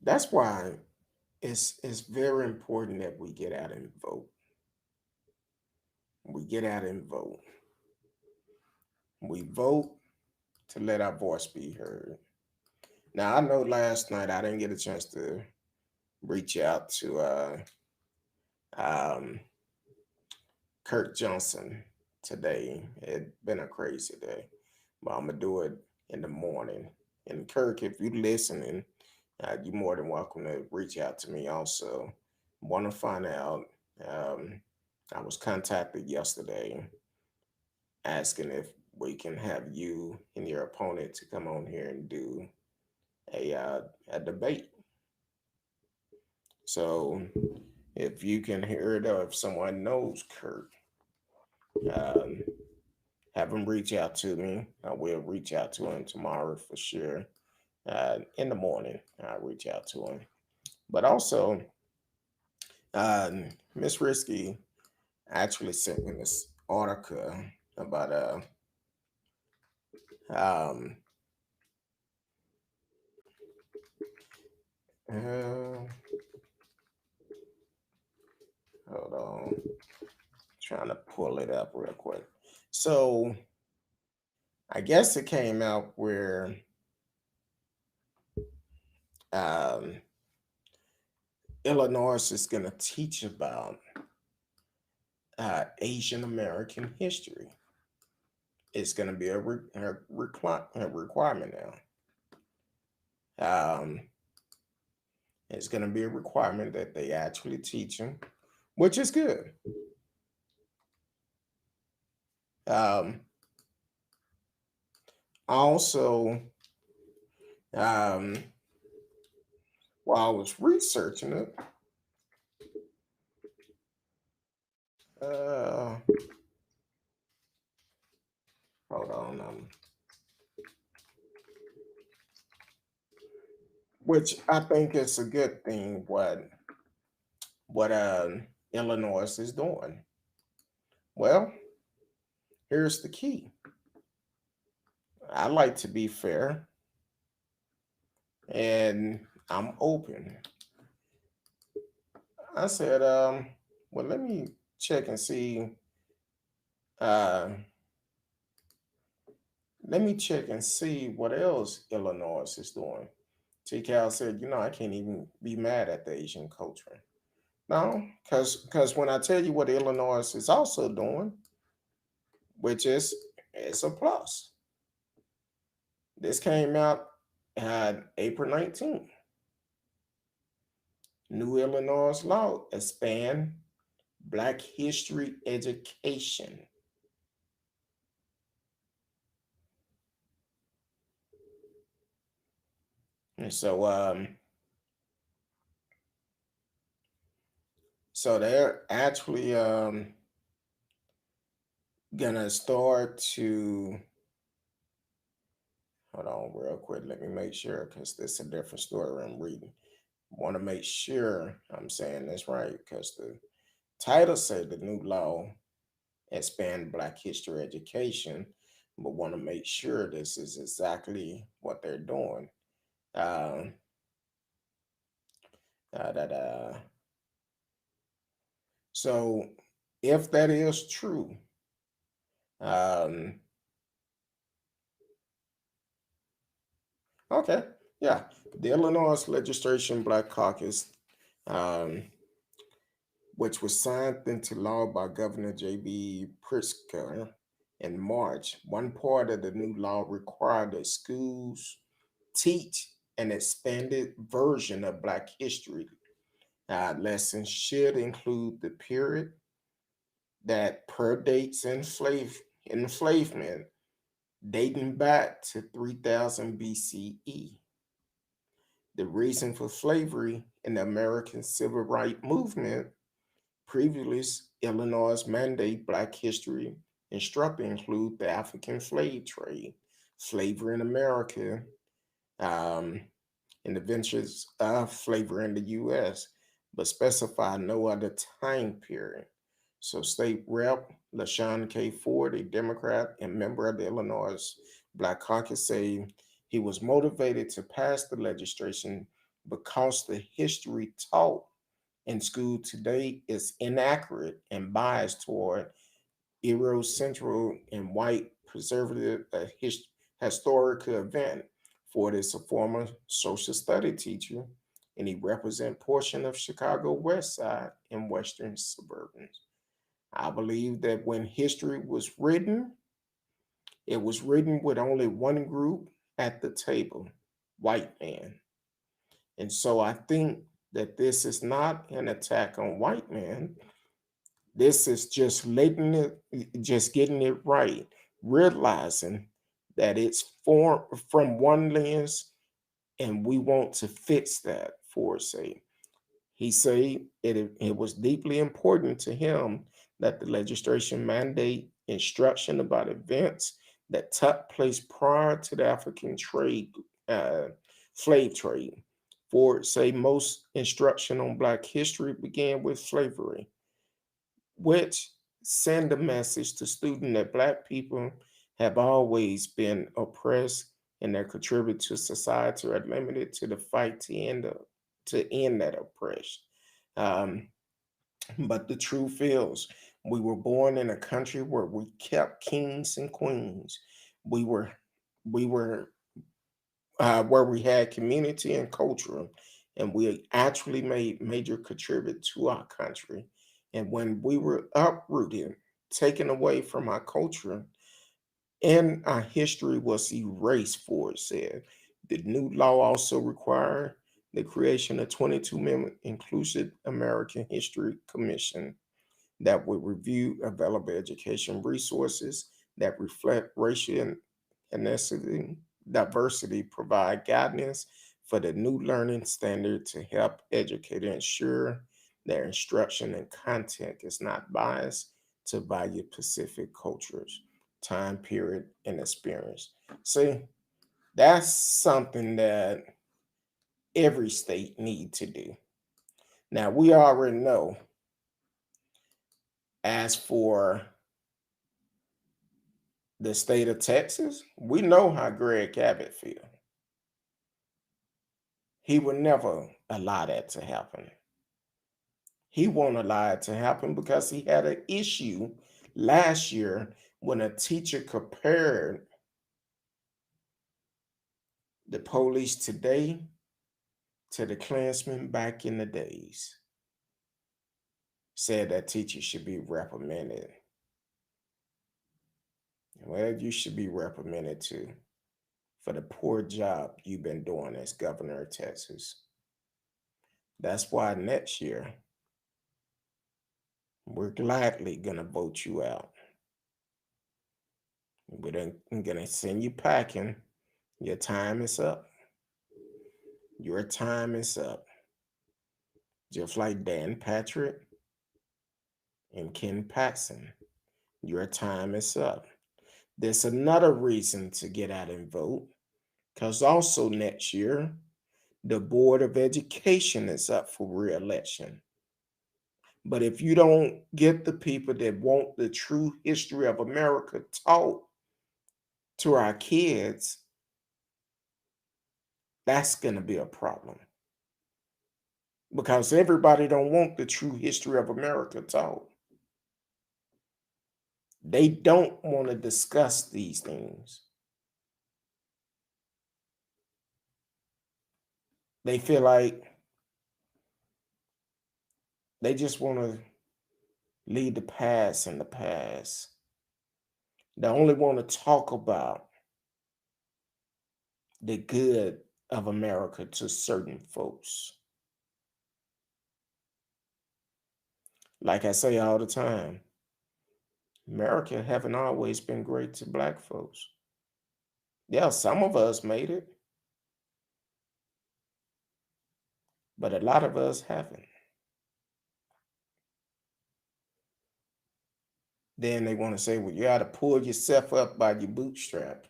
That's why it's very important that we get out and vote. We get out and vote. We vote to let our voice be heard. Now I know last night I didn't get a chance to reach out to um, Kirk Johnson today. It's been a crazy day, but I'm gonna do it in the morning. And Kirk, if you're listening, you're more than welcome to reach out to me. Also, want to find out. Um, I was contacted yesterday asking if we can have you and your opponent to come on here and do a debate. So if you can hear it or if someone knows Kurt, um, have him reach out to me. I will reach out to him tomorrow for sure. In the morning, I'll reach out to him. But also, Miss Risky actually sent me this article about um uh hold on, trying to pull it up real quick. So I guess it came out where um Illinois is going to teach about Asian American history. It's going to be a requirement now. It's going to be a requirement that they actually teach them, which is good. Um, Also, Um, while I was researching it, uh, hold on, which I think is a good thing. What Illinois is doing? Well, here's the key. I like to be fair, and I'm open. I said, well, let me check and see. Uh, Let me check and see what else Illinois is doing. T. Cal said, I can't even be mad at the Asian culture. No, because when I tell you what Illinois is also doing, which is it's a plus. This came out April 19th. New Illinois law expand Black history education. And so they're actually gonna start to hold on real quick. Let me make sure because this is a different story I'm reading. Want to make sure I'm saying this right because the title said the new law expand Black history education, but want to make sure this is exactly what they're doing. Um, da, da, da. So, if that is true, um, okay, yeah, the Illinois Legislation Black Caucus, um, which was signed into law by Governor J.B. Pritzker in March, one part of the new law required that schools teach an expanded version of Black history. Lessons should include the period that predates enslavement, dating back to 3000 BCE. The reason for slavery in the American Civil Rights Movement. Previous Illinois mandate Black history instruction include the African slave trade, slavery in America, um, and the ventures of slavery in the U.S., but specify no other time period. So State Rep. LaShawn K. Ford, a Democrat and member of the Illinois Black Caucus, say he was motivated to pass the legislation because the history taught in school today is inaccurate and biased toward Eurocentral and white preservative historical event. Ford is a former social study teacher, and he represents portion of Chicago West Side and Western suburbans. I believe that when history was written, it was written with only one group at the table, white man. And so I think that this is not an attack on white man. This is just letting it, just getting it right, realizing that it's from one lens, and we want to fix that for say. He said it was deeply important to him that the legislation mandate instruction about events that took place prior to the African trade, uh, slave trade. Ford say most instruction on Black history began with slavery, which send a message to students that Black people have always been oppressed and their contribute to society are limited to the fight to end that oppression. Um, but the truth is, we were born in a country where we kept kings and queens. We were we were where we had community and culture, and we actually made major contribute to our country. And when we were uprooted, taken away from our culture, and our history was erased, Ford said. The new law also required the creation of 22-member Inclusive American History Commission that would review available education resources that reflect racial and ethnicity diversity provide guidance for the new learning standard to help educators ensure their instruction and content is not biased to value specific cultures, time period, and experience. See, that's something that every state need to do. Now we already know as for the state of Texas, we know how Greg Abbott feel. He would never allow that to happen. He won't allow it to happen because he had an issue last year when a teacher compared the police today to the Klansmen back in the days. Said that teacher should be reprimanded. Well, you should be reprimanded too for the poor job you've been doing as governor of Texas. That's why next year we're gladly going to vote you out. We're going to send you packing. Your time is up. Your time is up. Just like Dan Patrick and Ken Paxson, your time is up. There's another reason to get out and vote, because also next year, the Board of Education is up for re-election. But if you don't get the people that want the true history of America taught to our kids, that's going to be a problem. Because everybody don't want the true history of America taught. They don't want to discuss these things. They feel like they just want to leave the past in the past. They only want to talk about the good of America to certain folks. Like I say all the time, America haven't always been great to black folks. Yeah, some of us made it, but a lot of us haven't. Then they want to say, well, you got to pull yourself up by your bootstrap.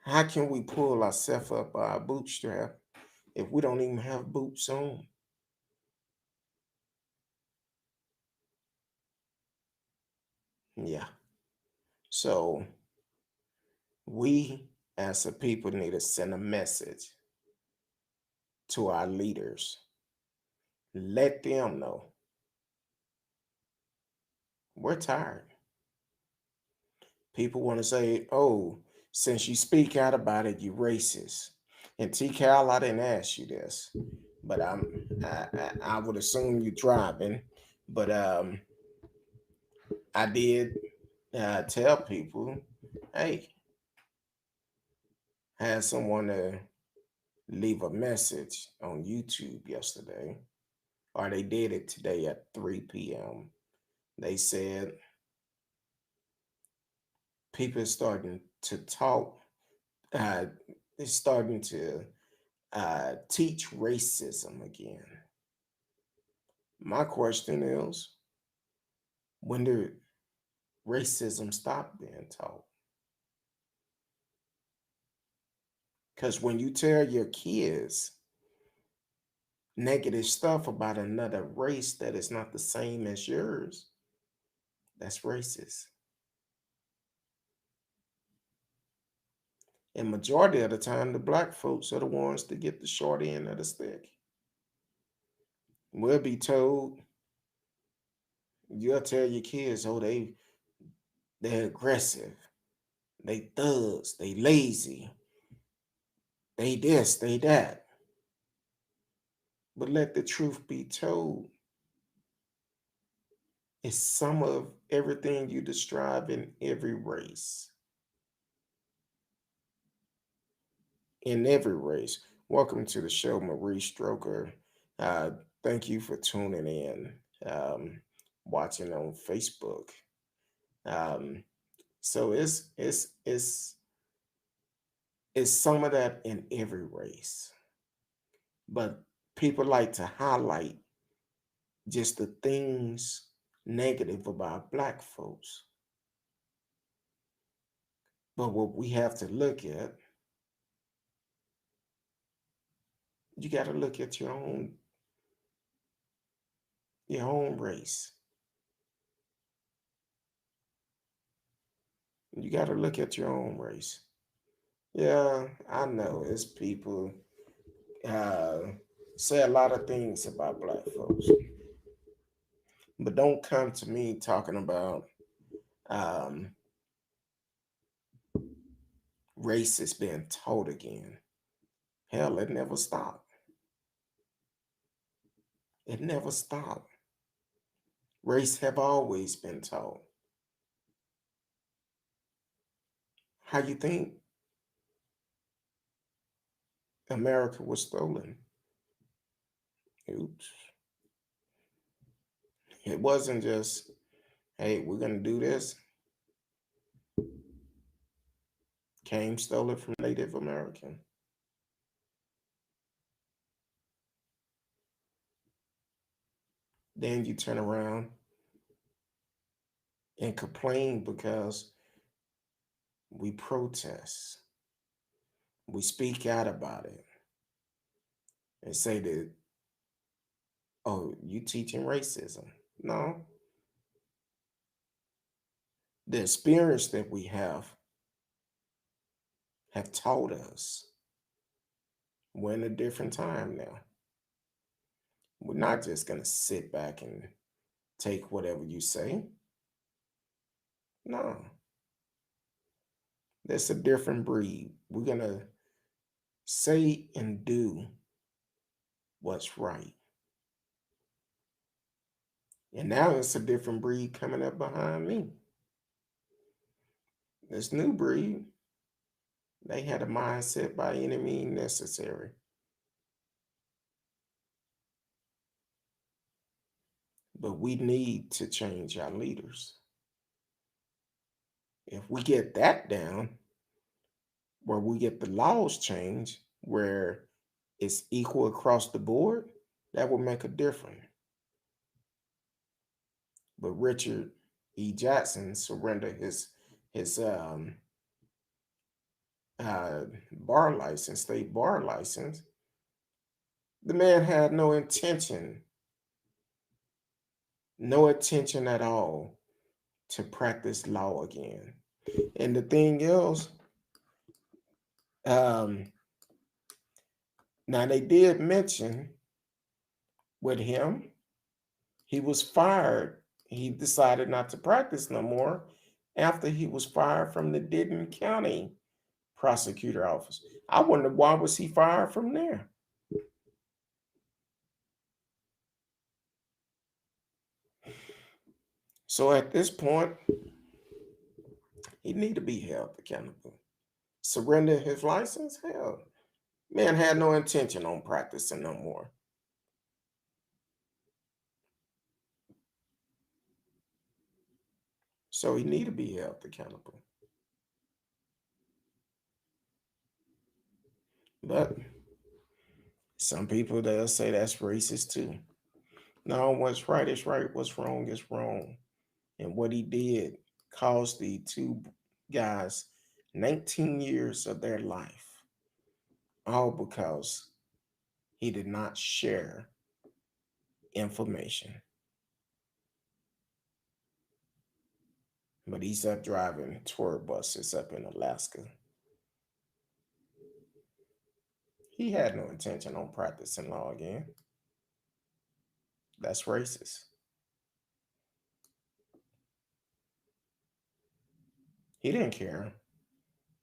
How can we pull ourselves up by our bootstrap if we don't even have boots on? Yeah. So we as a people need to send a message to our leaders. Let them know we're tired. People want to say, oh, since you speak out about it, you racist. And T Cal, I didn't ask you this, but I would assume you driving. But I did tell people, hey, had someone to leave a message on YouTube yesterday, or they did it today at 3 p.m. They said people are starting to talk, they're starting to teach racism again. My question is, when did racism stop being taught? Because when you tell your kids negative stuff about another race that is not the same as yours, that's racist. And majority of the time, the black folks are the ones that get the short end of the stick. We'll be told, you'll tell your kids, oh, they're aggressive, they thugs, they lazy, they this, they that. But let the truth be told, it's some of everything you describe in every race. In every race. Welcome to the show, Marie Stroker. Uh, Thank you for tuning in, watching on Facebook. Um, So it's some of that in every race. But people like to highlight just the things negative about black folks. But what we have to look at, you got to look at your own race. You got to look at your own race. Yeah, I know it's people uh, say a lot of things about black folks, but don't come to me talking about um, race is being taught again. Hell, it never stopped. It never stopped. Race have always been taught. How you think America was stolen? Oops. It wasn't just, hey, we're gonna do this. Came stole it from Native American. Then you turn around and complain because we protest. We speak out about it and say that, oh, you teaching racism. No, the experience that we have taught us we're in a different time now. We're not just gonna sit back and take whatever you say. No, that's a different breed. We're gonna say and do what's right. And now it's a different breed coming up behind me. This new breed, they had a mindset by any means necessary. But we need to change our leaders. If we get that down, where we get the laws changed, where it's equal across the board, that will make a difference. But Richard E. Jackson surrendered his bar license, state bar license. The man had no intention at all to practice law again. And the thing is, um, now they did mention with him, he was fired. He decided not to practice no more after he was fired from the Denton County prosecutor office. I wonder why was he fired from there? So at this point, he need to be held accountable. Surrender his license? Hell, man had no intention on practicing no more. So he need to be held accountable. But some people they'll say that's racist too. No, what's right is right, what's wrong is wrong. And what he did cost the two guys 19 years of their life, all because he did not share information. But he's up driving tour buses up in Alaska. He had no intention on practicing law again. That's racist. He didn't care.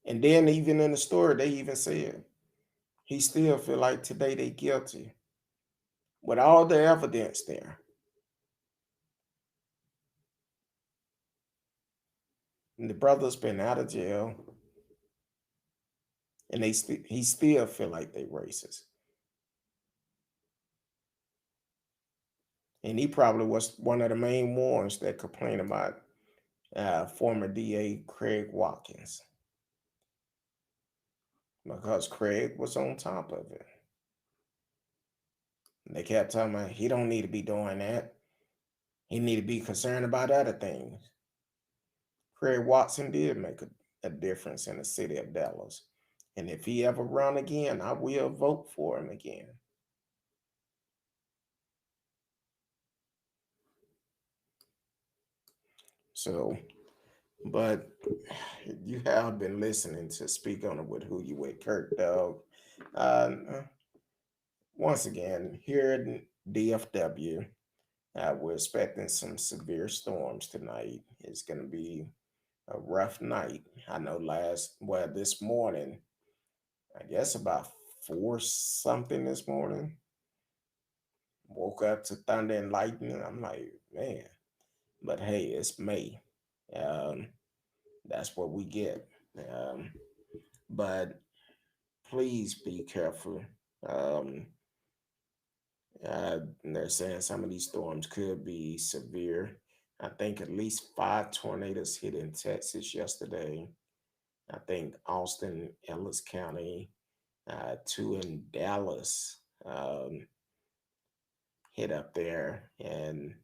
And then even in the story, they even said he still feel like today they guilty with all the evidence there. And the brother's been out of jail, and he still feel like they racist. And he probably was one of the main ones that complained about former DA Craig Watkins, because Craig was on top of it. They kept telling me he don't need to be doing that. He need to be concerned about other things. Craig Watson did make a difference in the city of Dallas. And if he ever run again, I will vote for him again. So, but you have been listening to Speak On It with Who You With, Kurt Dog. Uh, Once again, here in DFW, we're expecting some severe storms tonight. It's going to be a rough night. I know this morning, I guess about four something this morning, woke up to thunder and lightning. I'm like, man, but hey, it's May. Um, that's what we get. Um, but please be careful. Um, they're saying some of these storms could be severe. I think at least five tornadoes hit in Texas yesterday. I think Austin, Ellis County, two in Dallas hit up there. And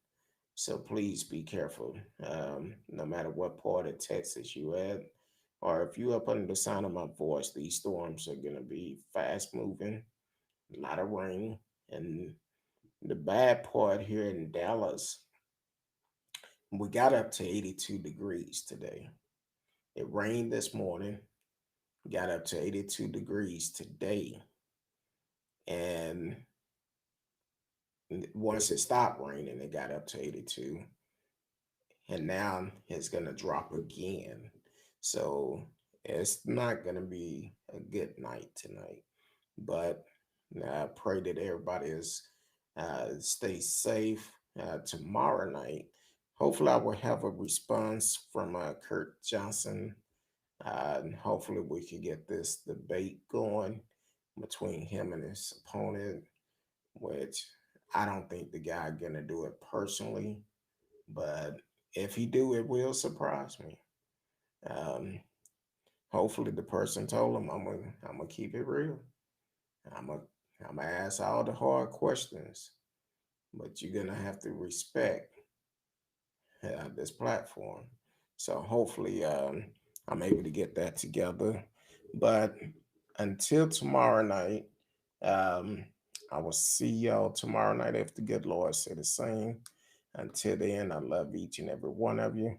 so please be careful. No matter what part of Texas you at, or if you up under the sound of my voice, these storms are going to be fast moving, a lot of rain. And the bad part here in Dallas, we got up to 82 degrees today. It rained this morning, got up to 82 degrees today. And once it stopped raining, it got up to 82. And now it's going to drop again. So it's not going to be a good night tonight. But I pray that everybody is stay safe tomorrow night. Hopefully, I will have a response from Kurt Johnson. And hopefully, we can get this debate going between him and his opponent, which I don't think the guy gonna do it personally, but if he do, it will surprise me. Um, Hopefully, the person told him I'm gonna keep it real. I'm gonna I'm gonna ask all the hard questions, but you're gonna have to respect this platform. So hopefully, I'm able to get that together. But until tomorrow night, um, I will see y'all tomorrow night if the good Lord said the same. Until then, I love each and every one of you.